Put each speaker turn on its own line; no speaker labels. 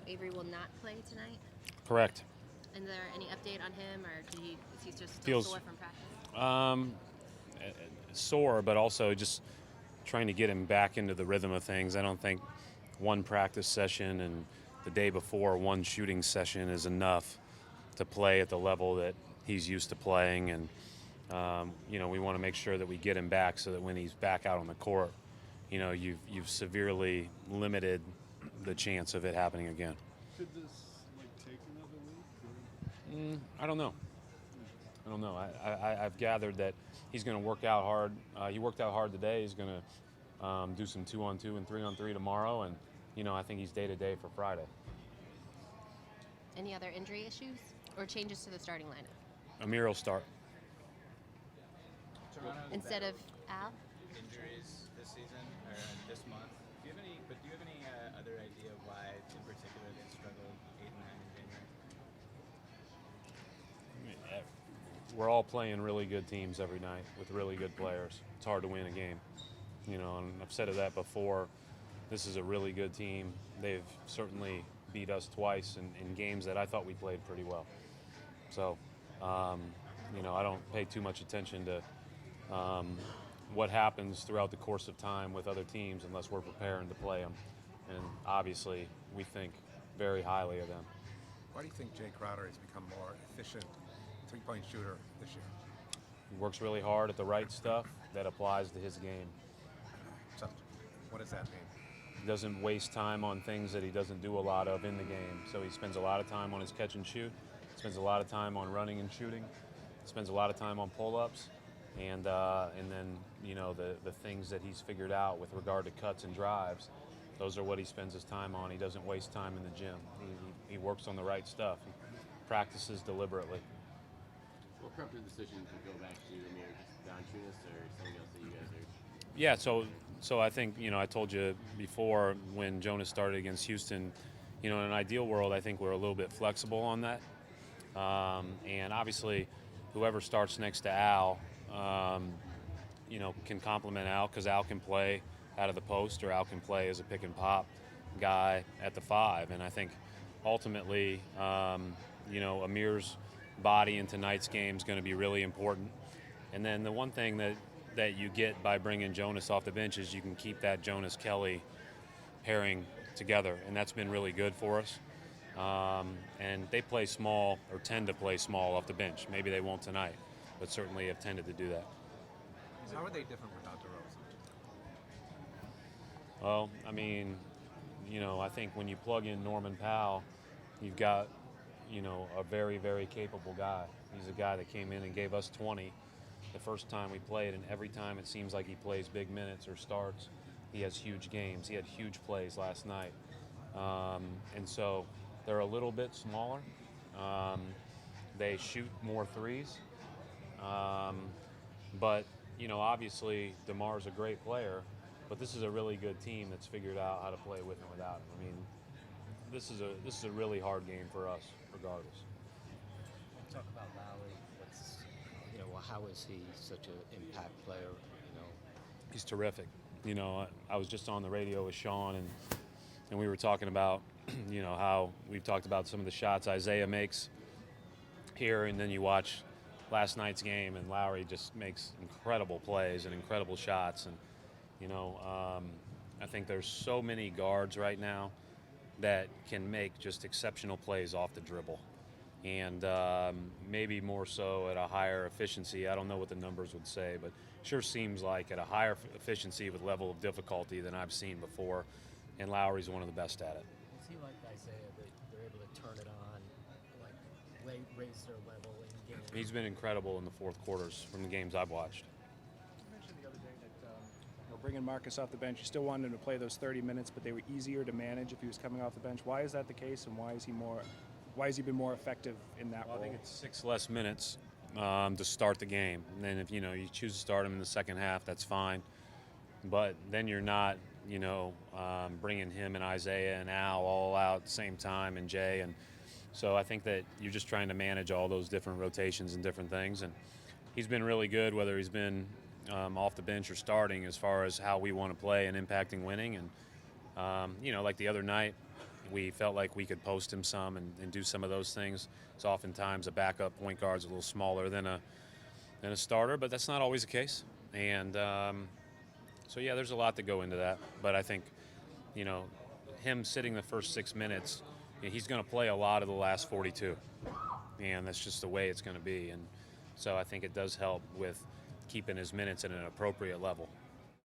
Avery will not play tonight.
Correct.
Is there any update on him, or is he just still
Feels
sore from practice?
Sore, but also just trying to get him back into the rhythm of things. I don't think one practice session and the day before one shooting session is enough to play at the level that he's used to playing. And, we want to make sure that we get him back so that when he's back out on the court, you've severely limited the chance of it happening again.
Should this take another week?
I don't know. I've gathered that he's going to work out hard. He worked out hard today. He's going to do some 2-on-2 and 3-on-3 tomorrow, and I think he's day-to-day for Friday.
Any other injury issues or changes to the starting lineup?
Amir will start.
Instead of Al?
Injuries this season or this month. Do you have any other idea why, in particular, they struggled 8 and 9 in January?
We're all playing really good teams every night with really good players. It's hard to win a game, and I've said that before. This is a really good team. They've certainly beat us twice in games that I thought we played pretty well. So, I don't pay too much attention to what happens throughout the course of time with other teams unless we're preparing to play them. And obviously, we think very highly of them.
Why do you think Jay Crodwer has become more efficient three-point shooter this year?
He works really hard at the right stuff that applies to his game.
So, what does that mean?
He doesn't waste time on things that he doesn't do a lot of in the game. So he spends a lot of time on his catch and shoot, spends a lot of time on running and shooting, spends a lot of time on pull-ups, and then the things that he's figured out with regard to cuts and drives. Those are what he spends his time on. He doesn't waste time in the gym. He works on the right stuff. He practices deliberately.
What prompted the decision to go back to Amir, just non-Tunis or something else that you guys are?
Yeah, so I think, I told you before when Jonas started against Houston, in an ideal world, I think we're a little bit flexible on that. And obviously, whoever starts next to Al, can complement Al because Al can play out of the post or Al can play as a pick and pop guy at the 5. And I think ultimately, Amir's body in tonight's game is going to be really important. And then the one thing that you get by bringing Jonas off the bench is you can keep that Jonas-Kelly pairing together, and that's been really good for us. And they play small or tend to play small off the bench. Maybe they won't tonight, but certainly have tended to do that.
How are they different without DeRozan?
Well, I think when you plug in Norman Powell, you've got, a very, very capable guy. He's a guy that came in and gave us 20 the first time we played, and every time it seems like he plays big minutes or starts, he has huge games. He had huge plays last night. And so they're a little bit smaller. They shoot more threes. But, obviously DeMar's a great player, but this is a really good team that's figured out how to play with and without him. This is a really hard game for us, regardless.
Talk about Lowry. How is he such an impact player?
He's terrific. I was just on the radio with Sean, and we were talking about, how we've talked about some of the shots Isaiah makes here, and then you watch last night's game, and Lowry just makes incredible plays and incredible shots. And, I think there's so many guards right now that can make just exceptional plays off the dribble. And maybe more so at a higher efficiency. I don't know what the numbers would say, but sure seems like at a higher efficiency with level of difficulty than I've seen before. And Lowry's one of the best at it.
Is he like Isaiah, that they're able to turn it on, raise their level in games?
He's been incredible in the fourth quarters from the games I've watched.
You mentioned the other day that bringing Marcus off the bench, you still wanted him to play those 30 minutes, but they were easier to manage if he was coming off the bench. Why is that the case, and why has he been more effective in that role?
I think it's 6 less minutes to start the game. And then if you choose to start him in the second half, that's fine. But then you're not, bringing him and Isaiah and Al all out at the same time, and Jay. And so I think that you're just trying to manage all those different rotations and different things. And he's been really good, whether he's been off the bench or starting, as far as how we want to play and impacting winning. And, like the other night, we felt like we could post him some and do some of those things. So oftentimes a backup point guard's a little smaller than a starter, but that's not always the case. And so yeah, there's a lot to go into that. But I think, him sitting the first 6 minutes, he's going to play a lot of the last 42, and that's just the way it's going to be. And so I think it does help with keeping his minutes at an appropriate level.